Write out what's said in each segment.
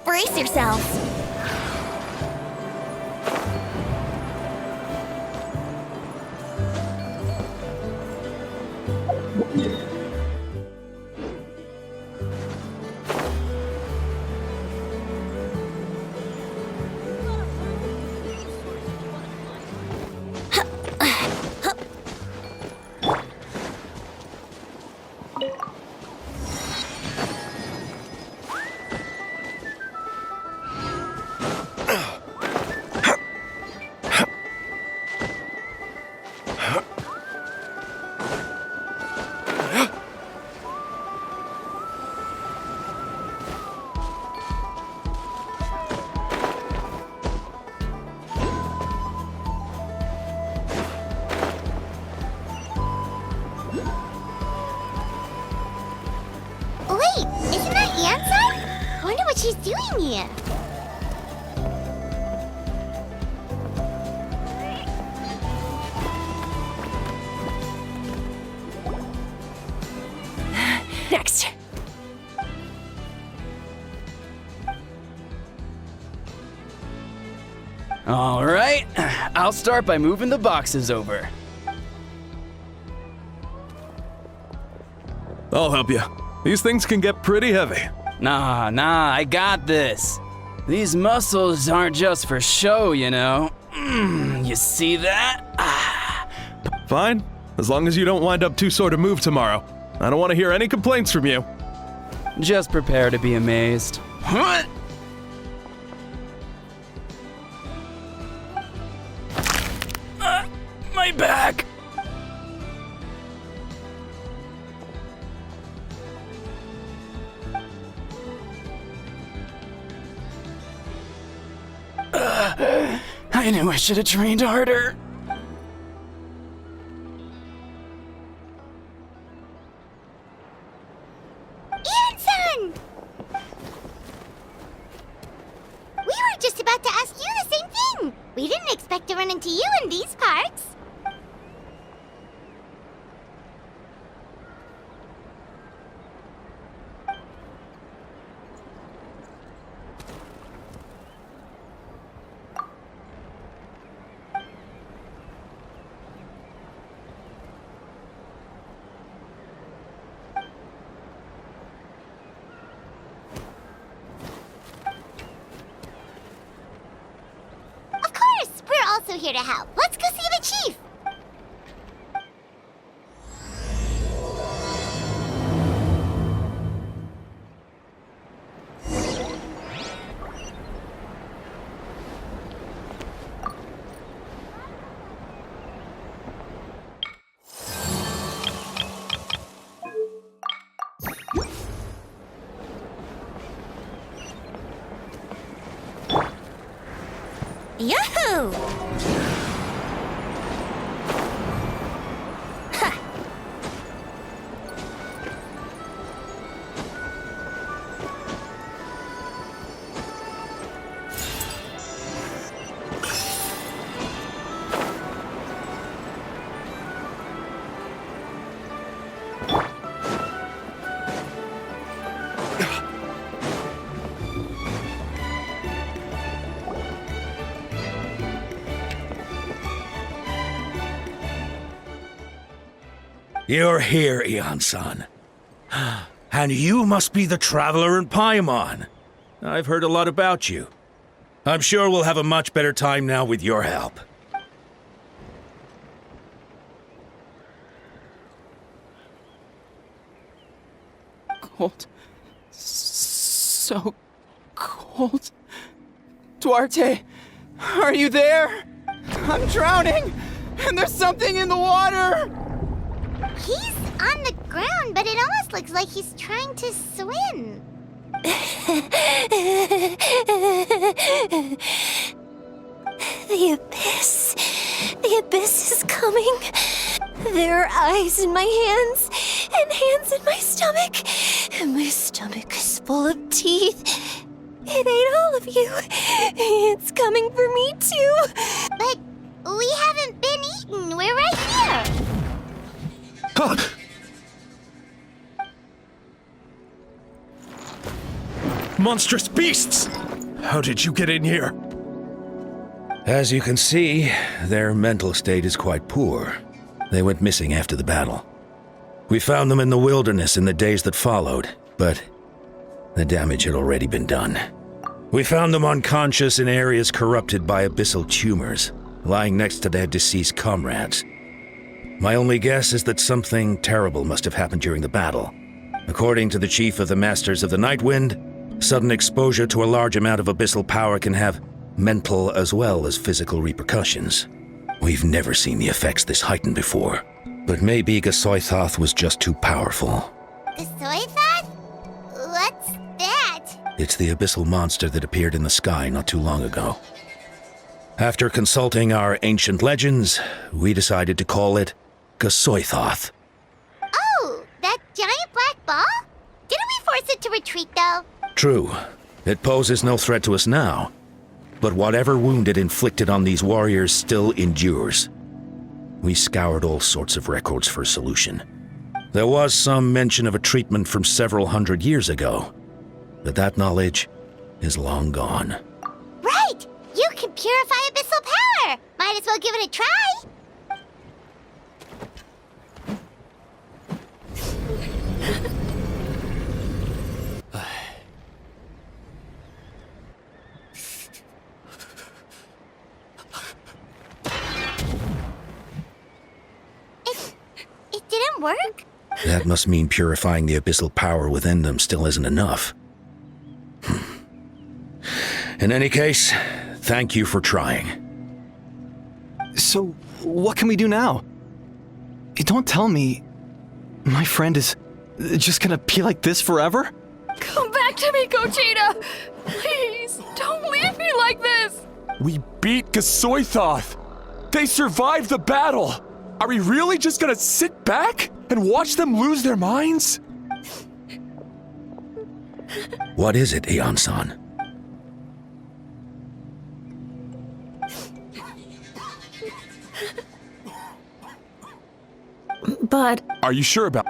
Brace yourselves. Wait, isn't that Ansar? I wonder what she's doing here. Next. All right, I'll start by moving the boxes over. I'll help you. These things can get pretty heavy. Nah, I got this. These muscles aren't just for show, you know. You see that? Fine, as long as you don't wind up too sore to move tomorrow. I don't want to hear any complaints from you. Just prepare to be amazed. What? My back! I knew I should have trained harder. Anson! We were just about to ask you the same thing. We didn't expect to run into you in these parts. Also here to help. Let's go see the chief. Yahoo! You're here, Ian-san. And you must be the traveler in Paimon. I've heard a lot about you. I'm sure we'll have a much better time now with your help. Cold. So cold. Duarte, are you there? I'm drowning, and there's something in the water! He's on the ground, but it almost looks like he's trying to swim. The abyss. The abyss is coming. There are eyes in my hands, and hands in my stomach. And my stomach is full of teeth. It ate all of you. It's coming for me, too. But we haven't been eaten. We're right here. Monstrous beasts! How did you get in here? As you can see, their mental state is quite poor. They went missing after the battle. We found them in the wilderness in the days that followed, but the damage had already been done. We found them unconscious in areas corrupted by abyssal tumors, lying next to their deceased comrades. My only guess is that something terrible must have happened during the battle. According to the chief of the Masters of the Nightwind, sudden exposure to a large amount of abyssal power can have mental as well as physical repercussions. We've never seen the effects this heightened before, but maybe Gasoithoth was just too powerful. Gasoithoth? What's that? It's the abyssal monster that appeared in the sky not too long ago. After consulting our ancient legends, we decided to call it Gasoithoth. Oh, that giant black ball? Didn't we force it to retreat, though? True. It poses no threat to us now. But whatever wound it inflicted on these warriors still endures. We scoured all sorts of records for a solution. There was some mention of a treatment from several hundred years ago, but that knowledge is long gone. Right! You can purify abyssal power! Might as well give it a try! It didn't work? That must mean purifying the abyssal power within them still isn't enough. In any case, thank you for trying. So, what can we do now? Don't tell me my friend is just gonna be like this forever? Come back to me, Gogeta! Please, don't leave me like this! We beat Gasoithoth! They survived the battle! Are we really just gonna sit back and watch them lose their minds? What is it, Ian-san? But Are you sure about...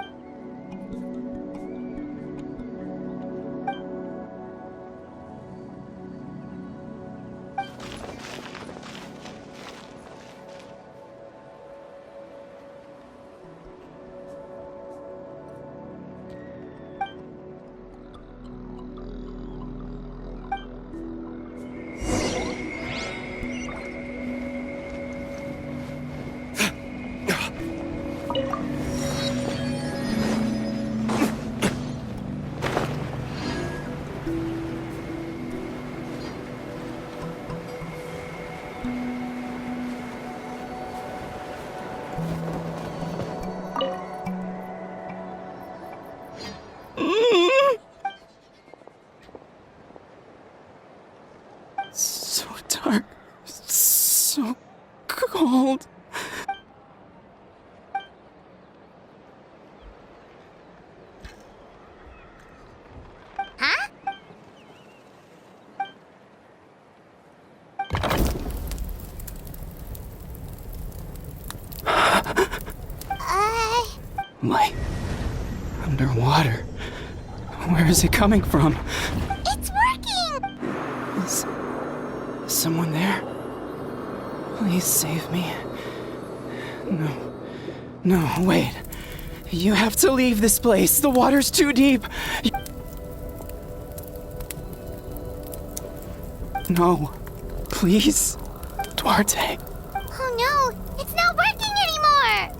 So dark. So cold. Huh? Light. Underwater. Where is it coming from? It's working! Is someone there? Please save me. No, wait. You have to leave this place. The water's too deep. No. Please. Duarte. Oh no, it's not working anymore!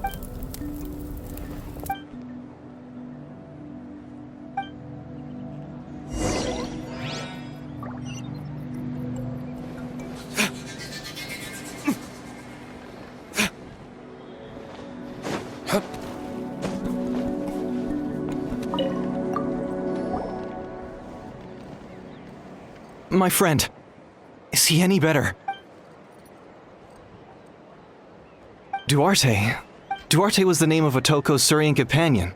My friend. Is he any better? Duarte. Duarte was the name of Otoko's Surian companion.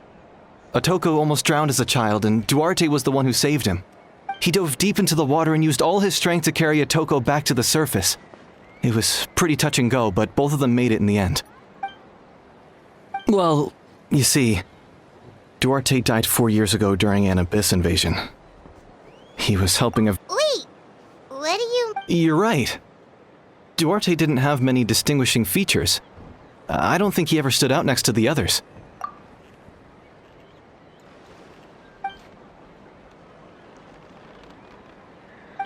Otoko almost drowned as a child, and Duarte was the one who saved him. He dove deep into the water and used all his strength to carry Otoko back to the surface. It was pretty touch and go, but both of them made it in the end. Well, you see, Duarte died 4 years ago during an abyss invasion. He was helping a... Wait, what do you... You're right. Duarte didn't have many distinguishing features. I don't think he ever stood out next to the others.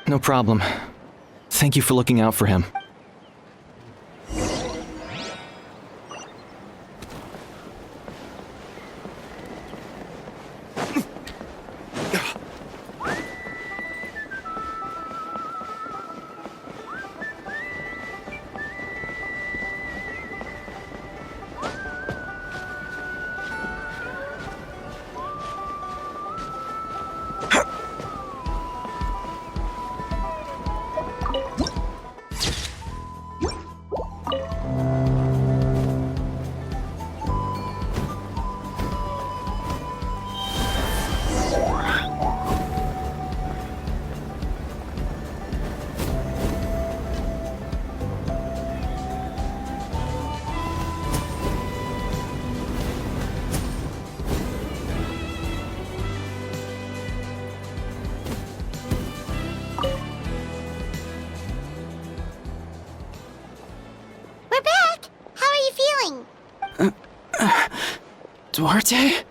No problem. Thank you for looking out for him. We're back! How are you feeling? Duarte?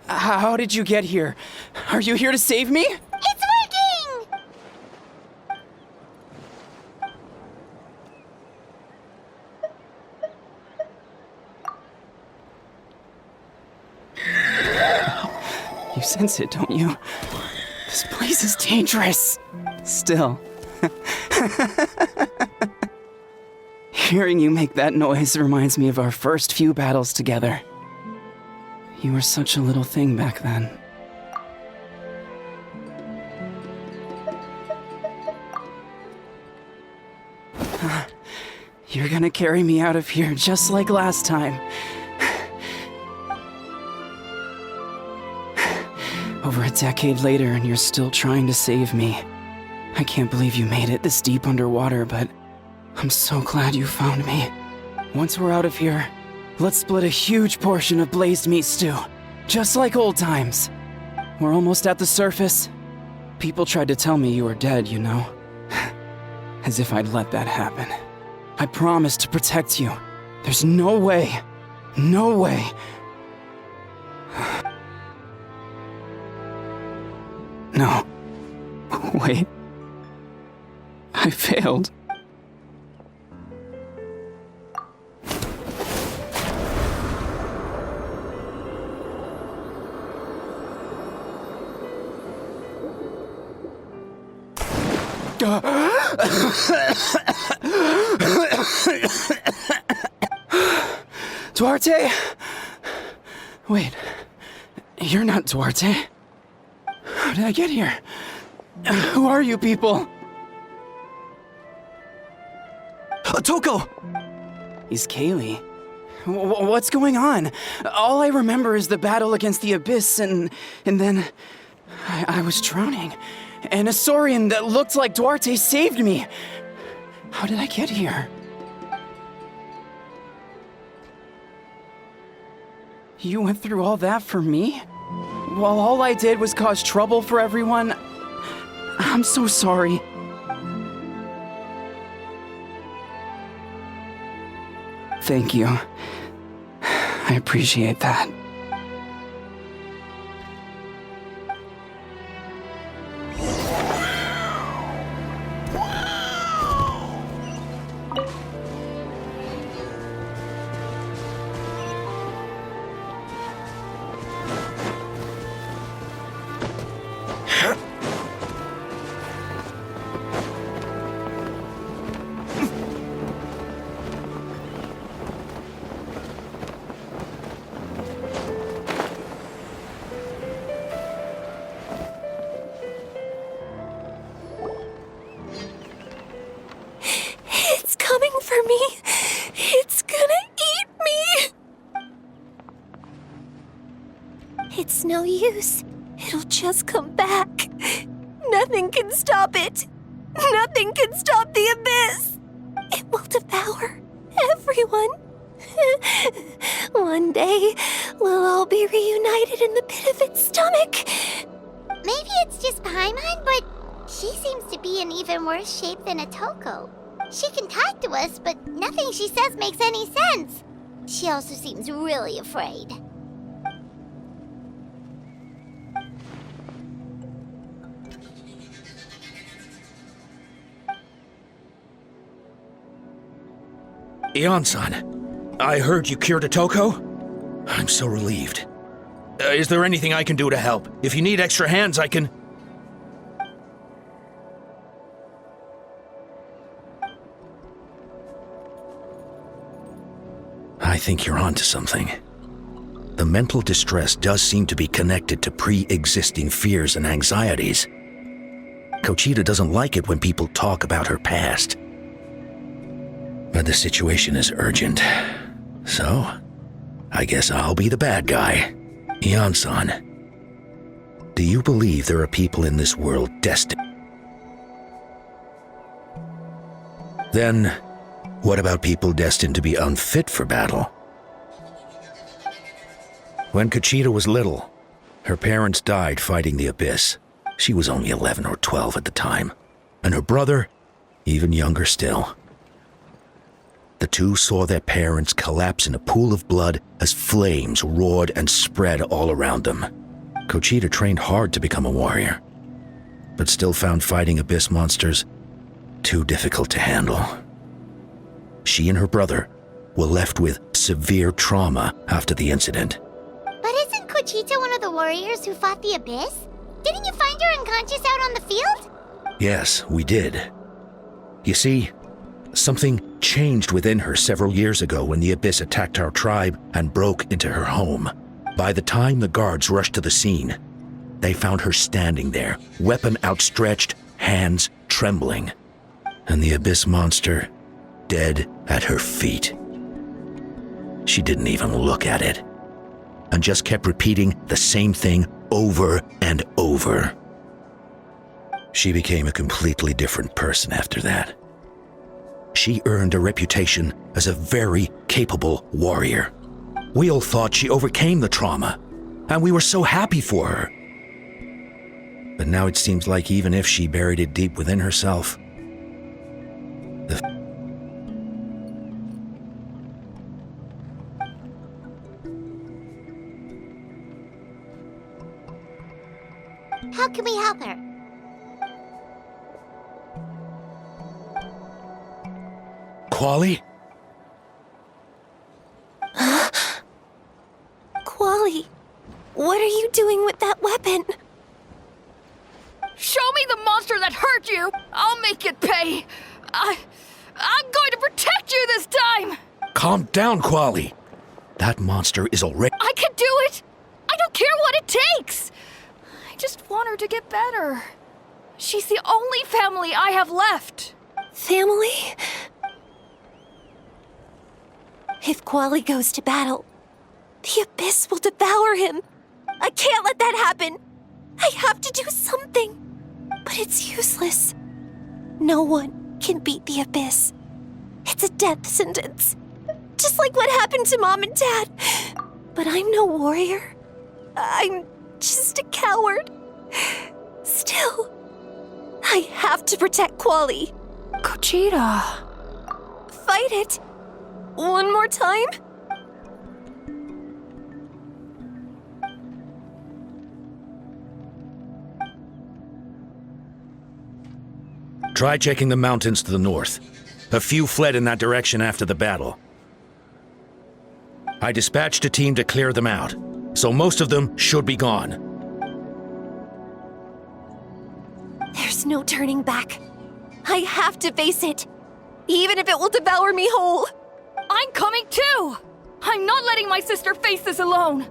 How did you get here? Are you here to save me? It's working! You sense it, don't you? This place is dangerous. Still. Hearing you make that noise reminds me of our first few battles together. You were such a little thing back then. You're gonna carry me out of here just like last time. Over a decade later, and you're still trying to save me. I can't believe you made it this deep underwater, but I'm so glad you found me. Once we're out of here, let's split a huge portion of blazed meat stew, just like old times. We're almost at the surface. People tried to tell me you were dead, you know. As if I'd let that happen. I promised to protect you. There's no way. No way. No. Wait. I failed. Duarte? Wait. You're not Duarte. How did I get here? Who are you people? Toko! He's Kaylee. What's going on? All I remember is the battle against the Abyss, and then I was drowning. And a Saurian that looked like Duarte saved me. How did I get here? You went through all that for me? While all I did was cause trouble for everyone? I'm so sorry. Thank you. I appreciate that. It's coming for me. It's gonna eat me. It's no use. It'll just come back. Nothing can stop it. Nothing can stop the abyss. It will devour everyone. One day, we'll all be reunited in the pit of its stomach. Maybe it's just Paimon, but she seems to be in even worse shape than Atoko. She can talk to us, but nothing she says makes any sense. She also seems really afraid. Ion-san, I heard you cured Atoko? I'm so relieved. Is there anything I can do to help? If you need extra hands, I can... I think you're onto something. The mental distress does seem to be connected to pre-existing fears and anxieties. Kochita doesn't like it when people talk about her past. But the situation is urgent. So, I guess I'll be the bad guy. Ion-san, do you believe there are people in this world destined? Then, what about people destined to be unfit for battle? When Kochita was little, her parents died fighting the Abyss. She was only 11 or 12 at the time, and her brother, even younger still. The two saw their parents collapse in a pool of blood as flames roared and spread all around them. Kochita trained hard to become a warrior, but still found fighting Abyss monsters too difficult to handle. She and her brother were left with severe trauma after the incident. But isn't Kochita one of the warriors who fought the Abyss? Didn't you find her unconscious out on the field? Yes, we did. You see, something changed within her several years ago when the Abyss attacked our tribe and broke into her home. By the time the guards rushed to the scene, they found her standing there, weapon outstretched, hands trembling, and the Abyss monster dead at her feet. She didn't even look at it, and just kept repeating the same thing over and over. She became a completely different person after that. She earned a reputation as a very capable warrior. We all thought she overcame the trauma, and we were so happy for her. But now it seems like even if she buried it deep within herself, How can we help her? Quali? Quali, what are you doing with that weapon? Show me the monster that hurt you! I'll make it pay! I'm going to protect you this time! Calm down, Quali. That monster is already... I can do it! I don't care what it takes! I just want want her to get better. She's the only family I have left. Family? If Quali goes to battle, the Abyss will devour him. I can't let that happen. I have to do something. But it's useless. No one can beat the Abyss. It's a death sentence. Just like what happened to Mom and Dad. But I'm no warrior. I'm just a coward. Still, I have to protect Quali. Gogeta. Fight it. One more time? Try checking the mountains to the north. A few fled in that direction after the battle. I dispatched a team to clear them out, so most of them should be gone. There's no turning back. I have to face it, even if it will devour me whole. I'm coming too! I'm not letting my sister face this alone!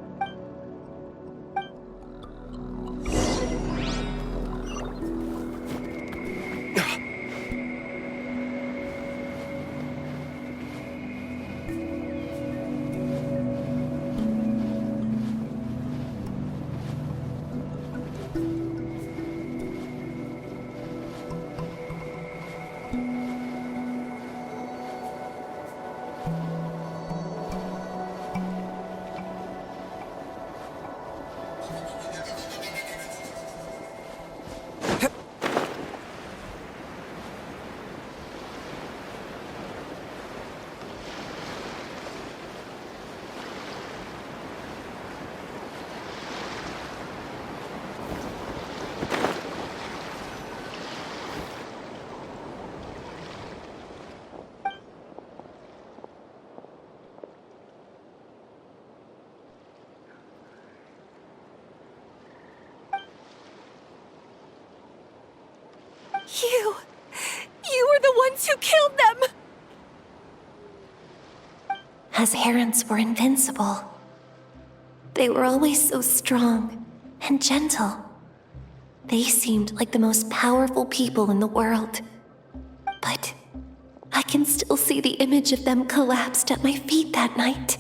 You were the ones who killed them! As parents were invincible. They were always so strong and gentle. They seemed like the most powerful people in the world. But I can still see the image of them collapsed at my feet that night.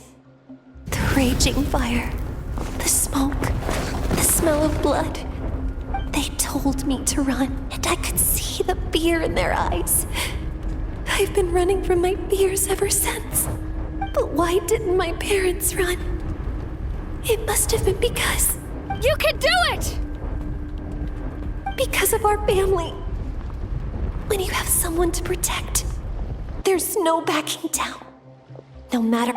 The raging fire, the smoke, the smell of blood. They told me to run, and I could see the fear in their eyes. I've been running from my fears ever since. But why didn't my parents run? It must have been because... You can do it! Because of our family. When you have someone to protect, there's no backing down. No matter...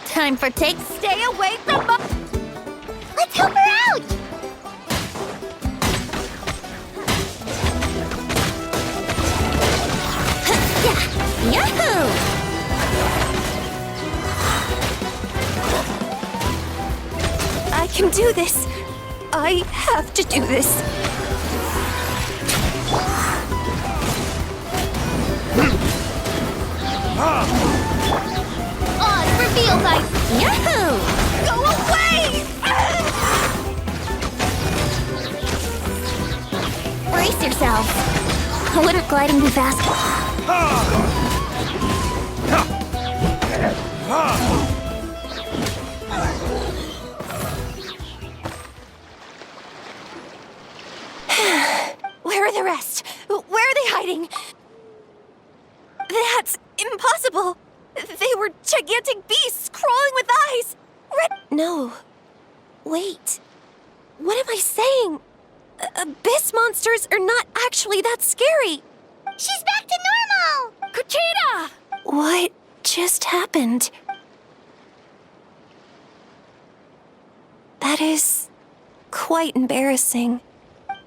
Time for take. Stay away from my... Let's help her out! Yahoo! I can do this. I have to do this. Oz revealed Yahoo! Go away! Brace yourself. Wouldn't gliding be faster? Where are the rest? Where are they hiding? That's impossible. They were gigantic beasts crawling with eyes. No. Wait. What am I saying? Abyss monsters are not actually that scary. She's back to normal! Gogeta! What just happened? That is quite embarrassing.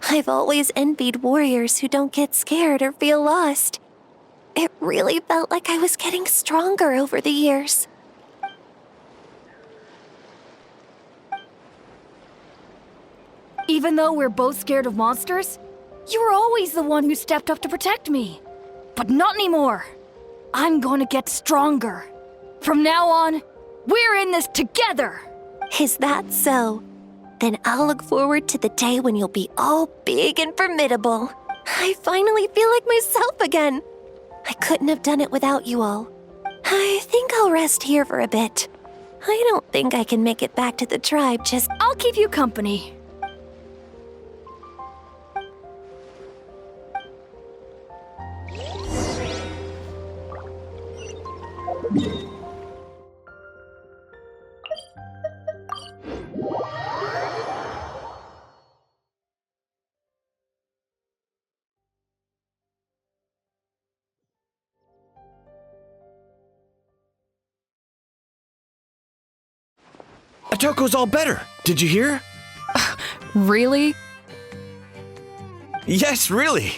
I've always envied warriors who don't get scared or feel lost. It really felt like I was getting stronger over the years. Even though we're both scared of monsters, you were always the one who stepped up to protect me. But not anymore. I'm going to get stronger. From now on, We're in this together! Is that so? Then I'll look forward to the day when you'll be all big and formidable. I finally feel like myself again. I couldn't have done it without you all. I think I'll rest here for a bit. I don't think I can make it back to the tribe just... I'll keep you company. Atoko's all better. Did you hear? Really? Yes, really.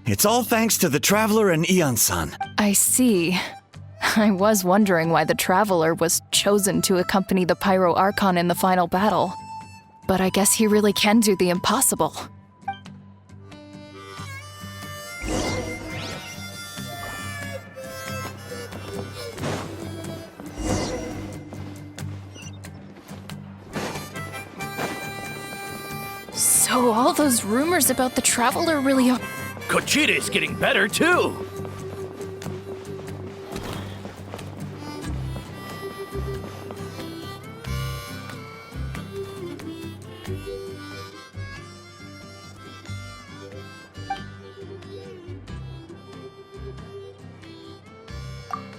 It's all thanks to the Traveler and Ian-san. I see. I was wondering why the Traveler was chosen to accompany the Pyro Archon in the final battle. But I guess he really can do the impossible. So all those rumors about the Traveler really are... Kochita's getting better, too!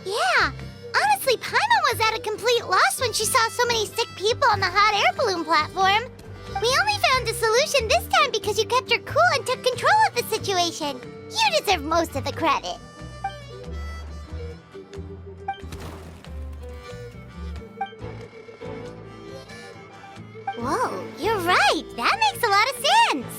Yeah, honestly, Paimon was at a complete loss when she saw so many sick people on the hot air balloon platform. We only found a solution this time because you kept her cool and took control of the situation. You deserve most of the credit. Whoa, you're right. That makes a lot of sense.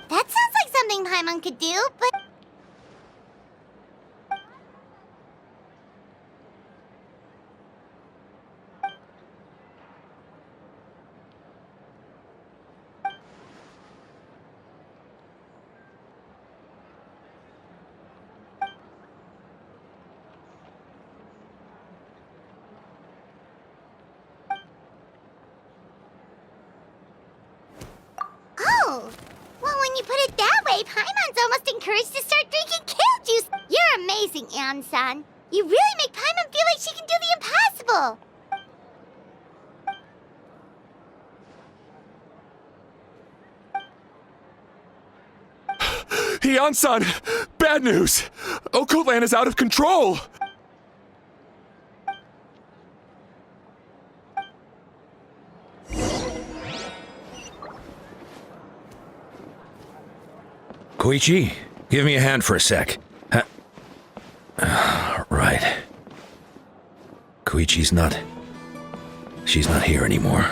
That sounds like something Paimon could do, but... Oh! Well, when you put it that way, Paimon's almost encouraged to start drinking kale juice. You're amazing, Ann-san. You really make Paimon feel like she can do the impossible. Ian-san! Bad news! Okoland is out of control! Koichi, give me a hand for a sec. Right. Koichi's not... She's not here anymore.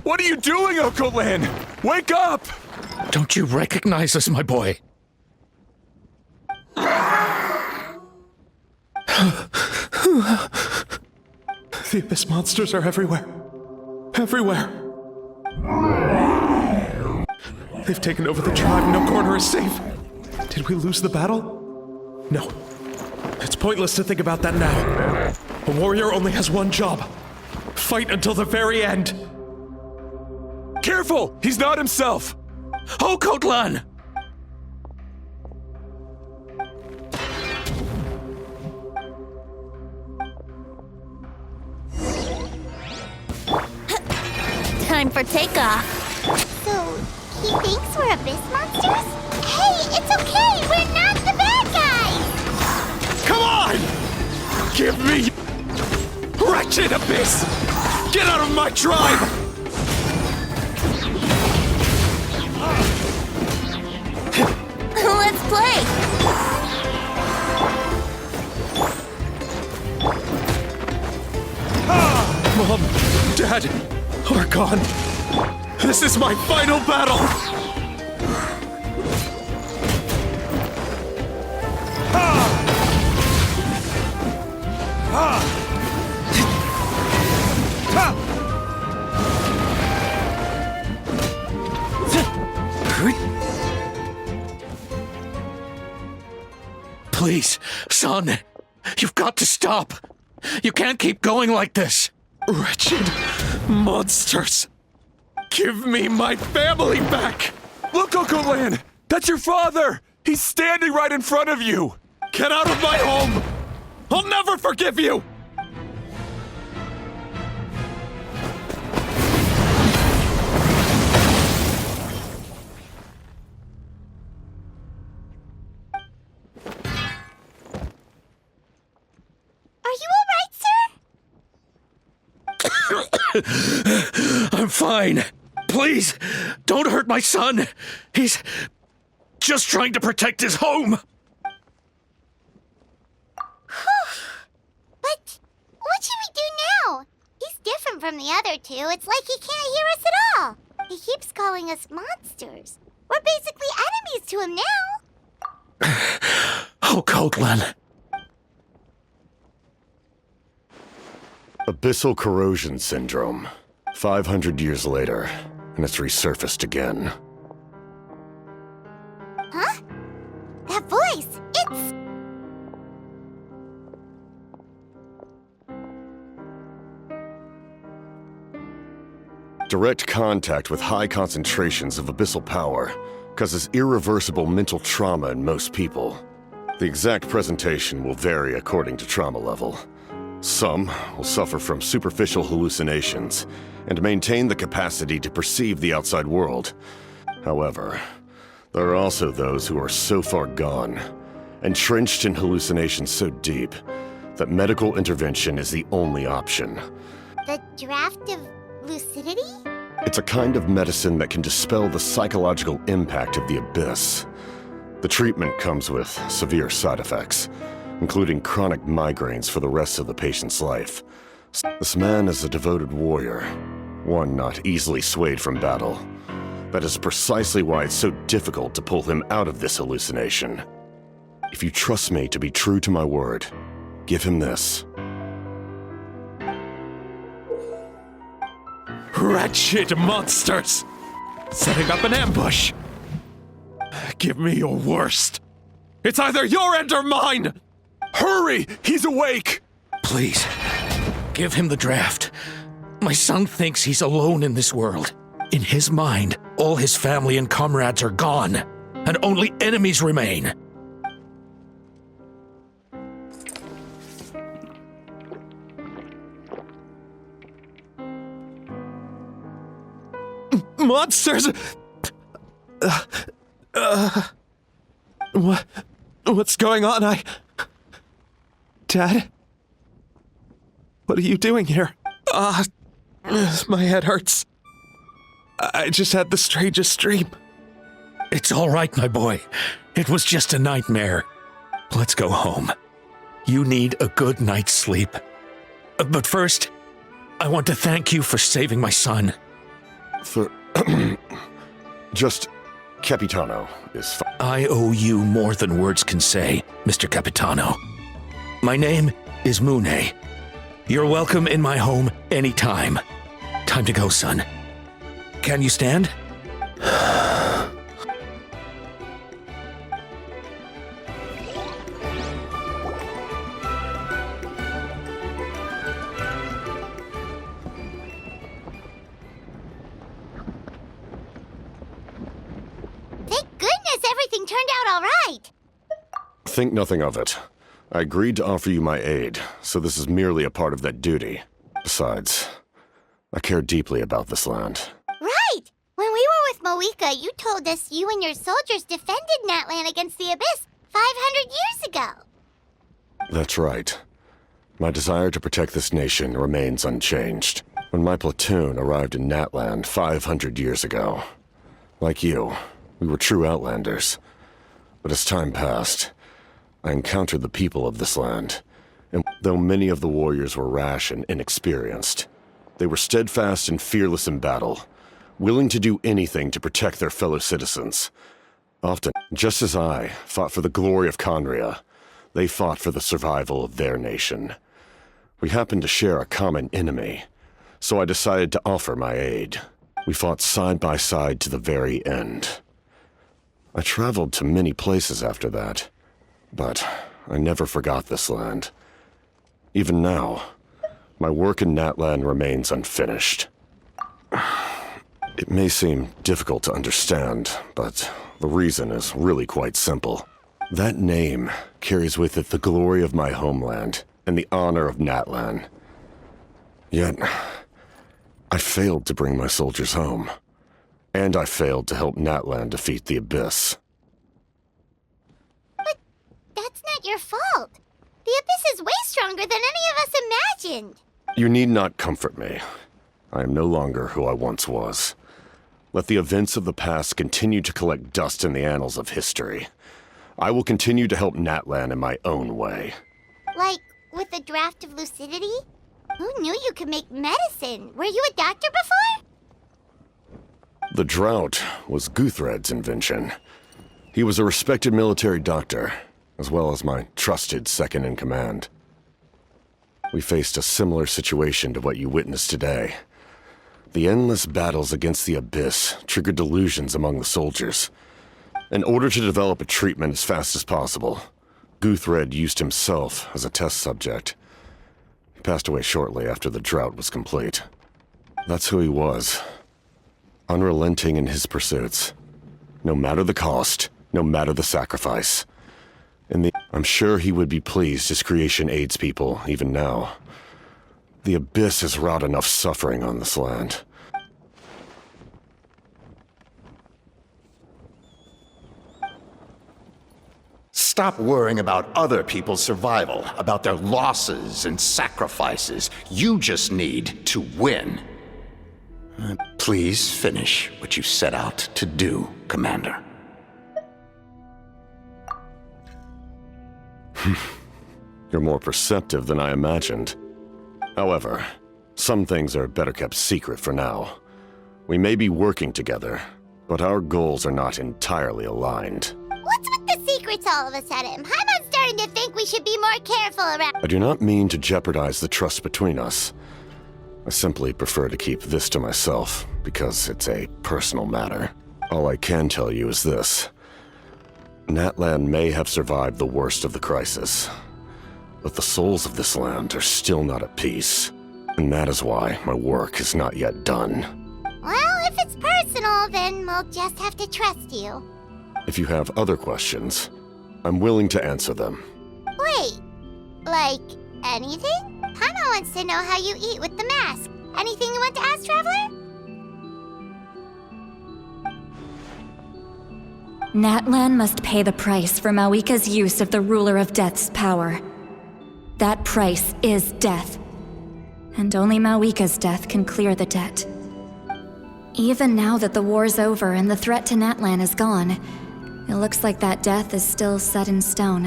What are you doing, Okoland? Wake up! Don't you recognize us, my boy? The Abyss monsters are everywhere. Everywhere. They've taken over the tribe. No corner is safe. Did we lose the battle? No. It's pointless to think about that now. A warrior only has one job. Fight until the very end. Careful! He's not himself! Oh, Kotlan! Time for takeoff. So, he thinks we're Abyss monsters? Hey, it's okay! We're not the bad guys! Come on! Give me... Wretched Abyss! Get out of my tribe! Let's play! Mom! Dad! Archon! This is my final battle! Please, son, you've got to stop. You can't keep going like this. Wretched monsters! Give me my family back! Look, Uncle Lan! That's your father! He's standing right in front of you! Get out of my home! I'll never forgive you! Are you all right, sir? I'm fine. Please, don't hurt my son. He's just trying to protect his home. But what should we do now? He's different from the other two. It's like he can't hear us at all. He keeps calling us monsters. We're basically enemies to him now. Oh, Cotlan. Abyssal corrosion syndrome. 500 years later, and it's resurfaced again. Huh? That voice, it's... Direct contact with high concentrations of abyssal power causes irreversible mental trauma in most people. The exact presentation will vary according to trauma level. Some will suffer from superficial hallucinations and maintain the capacity to perceive the outside world. However, there are also those who are so far gone, entrenched in hallucinations so deep, that medical intervention is the only option. The draft of lucidity? It's a kind of medicine that can dispel the psychological impact of the abyss. The treatment comes with severe side effects, including chronic migraines for the rest of the patient's life. This man is a devoted warrior, one not easily swayed from battle. That is precisely why it's so difficult to pull him out of this hallucination. If you trust me to be true to my word, give him this. Wretched monsters! Setting up an ambush! Give me your worst! It's either your end or mine! Hurry! He's awake! Please, give him the draft. My son thinks he's alone in this world. In his mind, all his family and comrades are gone, and only enemies remain. Monsters! What's going on? Dad? What are you doing here? My head hurts. I just had the strangest dream. It's all right, my boy. It was just a nightmare. Let's go home. You need a good night's sleep. But first, I want to thank you for saving my son. For... just... Capitano is fine. I owe you more than words can say, Mr. Capitano. My name is Mune. You're welcome in my home anytime. Time to go, son. Can you stand? Thank goodness everything turned out all right. Think nothing of it. I agreed to offer you my aid, so this is merely a part of that duty. Besides, I care deeply about this land. Right! When we were with Moika, you told us you and your soldiers defended Natlan against the Abyss 500 years ago. That's right. My desire to protect this nation remains unchanged. When my platoon arrived in Natlan 500 years ago, like you, we were true outlanders. But as time passed, I encountered the people of this land, and though many of the warriors were rash and inexperienced, They were steadfast and fearless in battle, willing to do anything to protect their fellow citizens. Often, just as I fought for the glory of Conria, they fought for the survival of their nation. We happened to share a common enemy, so I decided to offer my aid. We fought side by side to the very end. I traveled to many places after that, but I never forgot this land. Even now, my work in Natlan remains unfinished. It may seem difficult to understand, but the reason is really quite simple. That name carries with it the glory of my homeland and the honor of Natlan. Yet, I failed to bring my soldiers home, and I failed to help Natlan defeat the Abyss. But that's not your fault. The Abyss is way stronger than any of us imagined. You need not comfort me. I am no longer who I once was. Let the events of the past continue to collect dust in the annals of history. I will continue to help Natlan in my own way. Like, with the draft of lucidity? Who knew you could make medicine? Were you a doctor before? The drought was Guthred's invention. He was a respected military doctor, as well as my trusted second-in-command. We faced a similar situation to what you witnessed today. The endless battles against the Abyss triggered delusions among the soldiers. In order to develop a treatment as fast as possible, Guthred used himself as a test subject. He passed away shortly after the drought was complete. That's who he was. Unrelenting in his pursuits. No matter the cost, no matter the sacrifice. I'm sure he would be pleased his creation aids people, even now. The Abyss has wrought enough suffering on this land. Stop worrying about other people's survival, about their losses and sacrifices. You just need to win. Please finish what you set out to do, Commander. You're more perceptive than I imagined. However, some things are better kept secret for now. We may be working together, but our goals are not entirely aligned. What's with the secrets all of a sudden? I'm starting to think we should be more careful around. I do not mean to jeopardize the trust between us. I simply prefer to keep this to myself, because it's a personal matter. All I can tell you is this. Natlan may have survived the worst of the crisis, but the souls of this land are still not at peace. And that is why my work is not yet done. Well, if it's personal, then we'll just have to trust you. If you have other questions, I'm willing to answer them. Wait, like anything? Paimon wants to know how you eat with the mask. Anything you want to ask, Traveler? Natlan must pay the price for Mawika's use of the Ruler of Death's power. That price is death. And only Mawika's death can clear the debt. Even now that the war's over and the threat to Natlan is gone, it looks like that death is still set in stone.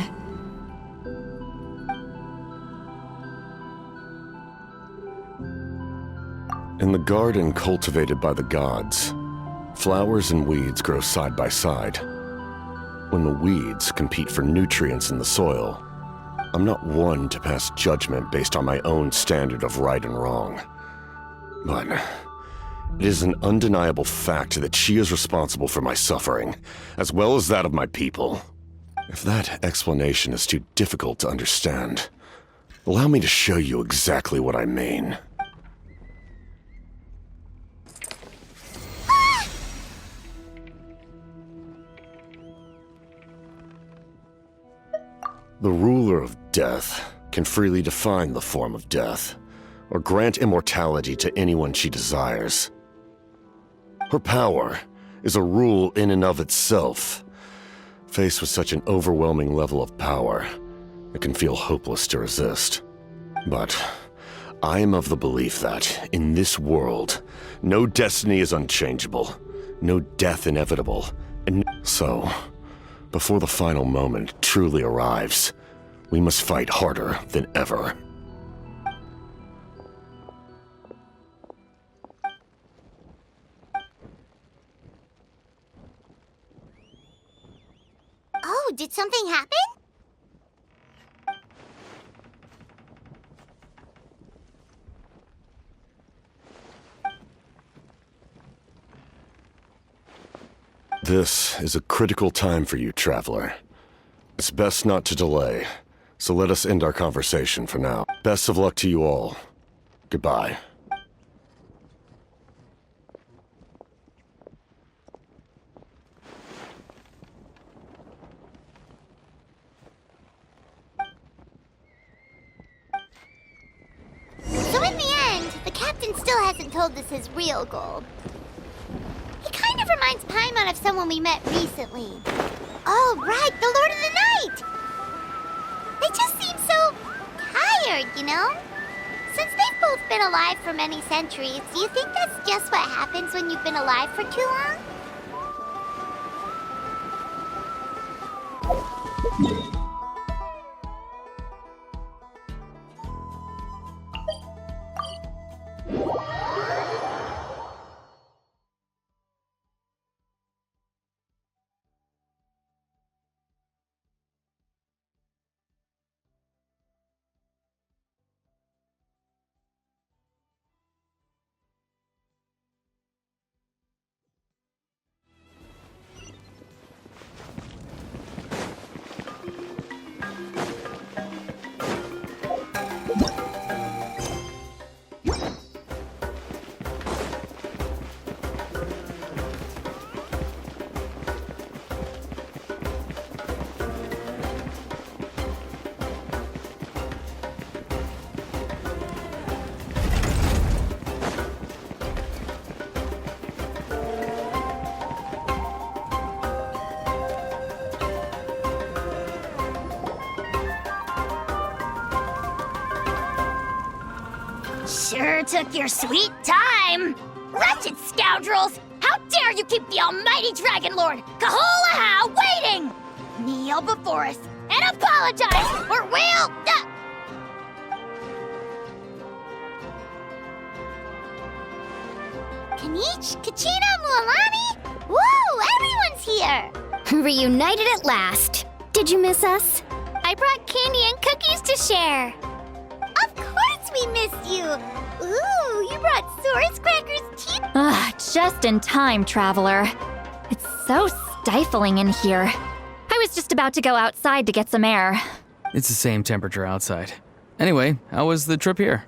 In the garden cultivated by the gods, flowers and weeds grow side by side. When the weeds compete for nutrients in the soil, I'm not one to pass judgment based on my own standard of right and wrong. But it is an undeniable fact that she is responsible for my suffering, as well as that of my people. If that explanation is too difficult to understand, allow me to show you exactly what I mean. The ruler of death can freely define the form of death, or grant immortality to anyone she desires. Her power is a rule in and of itself. Faced with such an overwhelming level of power, it can feel hopeless to resist. But I am of the belief that, in this world, no destiny is unchangeable, no death inevitable, and so, before the final moment truly arrives, we must fight harder than ever. did something happen? This is a critical time for you, Traveler. It's best not to delay, so let us end our conversation for now. Best of luck to you all. Goodbye. So in the end, the captain still hasn't told us his real goal. He kind of reminds Paimon of someone we met recently. Oh, right, the Lord of the Night! They just seem so tired, you know? Since they've both been alive for many centuries, do you think that's just what happens when you've been alive for too long? Sure took your sweet time! Wretched scoundrels! How dare you keep the almighty Dragon Lord, Kaholaha, waiting! Kneel before us and apologize, or we'll... Kanich, Kachina, Mualani? Woo, everyone's here! Reunited at last. Did you miss us? I brought candy and cookies to share. Of course we missed you! Ooh, you brought Source Crackers too! Just in time, Traveler. It's so stifling in here. I was just about to go outside to get some air. It's the same temperature outside. Anyway, how was the trip here?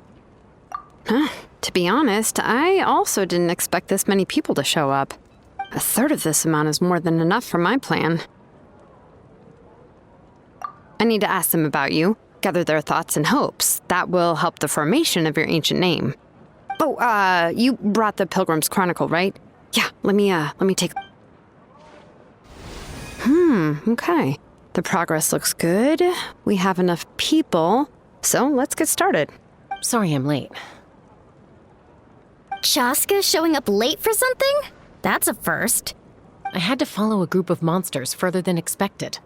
To be honest, I also didn't expect this many people to show up. A third of this amount is more than enough for my plan. I need to ask them about you, gather their thoughts and hopes. That will help the formation of your ancient name. Oh, you brought the Pilgrim's Chronicle, right? Yeah, let me take... Okay. The progress looks good. We have enough people, so let's get started. Sorry I'm late. Chaska showing up late for something? That's a first. I had to follow a group of monsters further than expected.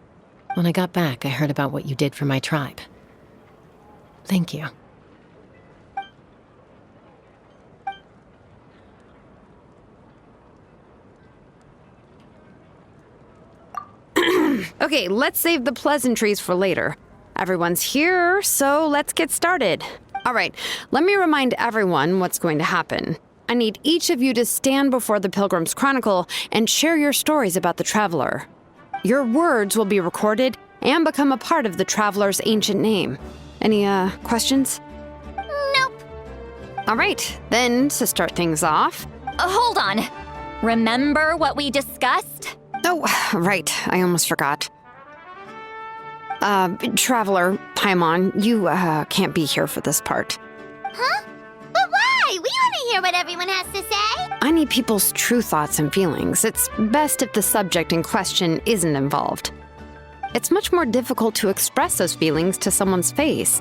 When I got back, I heard about what you did for my tribe. Thank you. Okay, let's save the pleasantries for later. Everyone's here, so let's get started. All right, let me remind everyone what's going to happen. I need each of you to stand before the Pilgrim's Chronicle and share your stories about the Traveler. Your words will be recorded and become a part of the Traveler's ancient name. Any, questions? Nope. All right, then, to start things off... Hold on. Remember what we discussed? Oh, right, I almost forgot. Traveler, Paimon, you, can't be here for this part. Huh? But why? We want to hear what everyone has to say. I need people's true thoughts and feelings. It's best if the subject in question isn't involved. It's much more difficult to express those feelings to someone's face.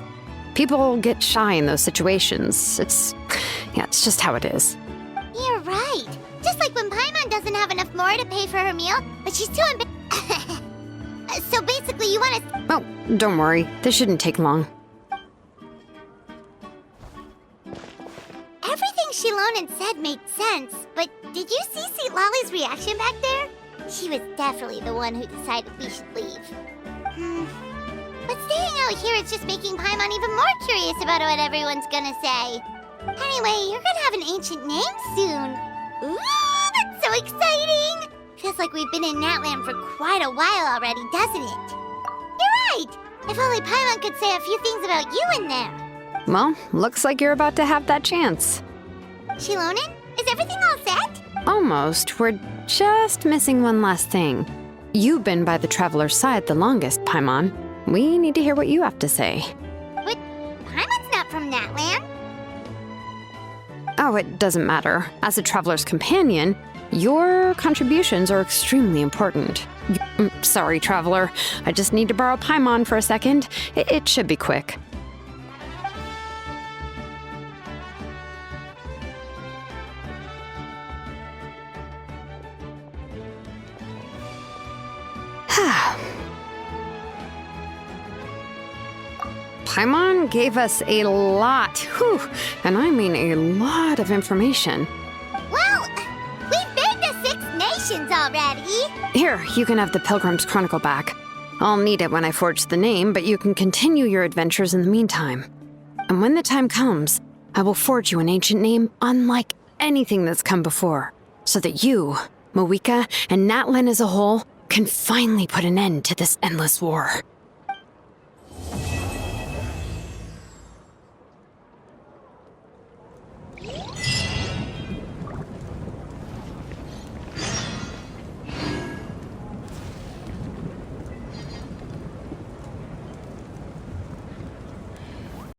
People get shy in those situations. It's just how it is. You're right. Just like when Paimon doesn't have enough more to pay for her meal, but she's too So basically you want to... Oh, don't worry. This shouldn't take long. Everything Shilonen said made sense, but did you see Sweet Lolly's reaction back there? She was definitely the one who decided we should leave. But staying out here is just making Paimon even more curious about what everyone's gonna say. Anyway, you're gonna have an ancient name soon. Ooh, that's so exciting! Feels like we've been in Natland for quite a while already, doesn't it? You're right! If only Paimon could say a few things about you in there. Well, looks like you're about to have that chance. Shilonen, is everything all set? Almost. We're just missing one last thing. You've been by the Traveler's side the longest, Paimon. We need to hear what you have to say. But Paimon's not from Natland. Oh, it doesn't matter. As a Traveler's companion, your contributions are extremely important. Sorry, Traveler. I just need to borrow Paimon for a second. It should be quick. Paimon gave us a lot, and I mean a lot of information. Well, we've been to 6 nations already. Here, you can have the Pilgrim's Chronicle back. I'll need it when I forge the name, but you can continue your adventures in the meantime. And when the time comes, I will forge you an ancient name unlike anything that's come before, so that you, Mawika, and Natlan as a whole can finally put an end to this endless war.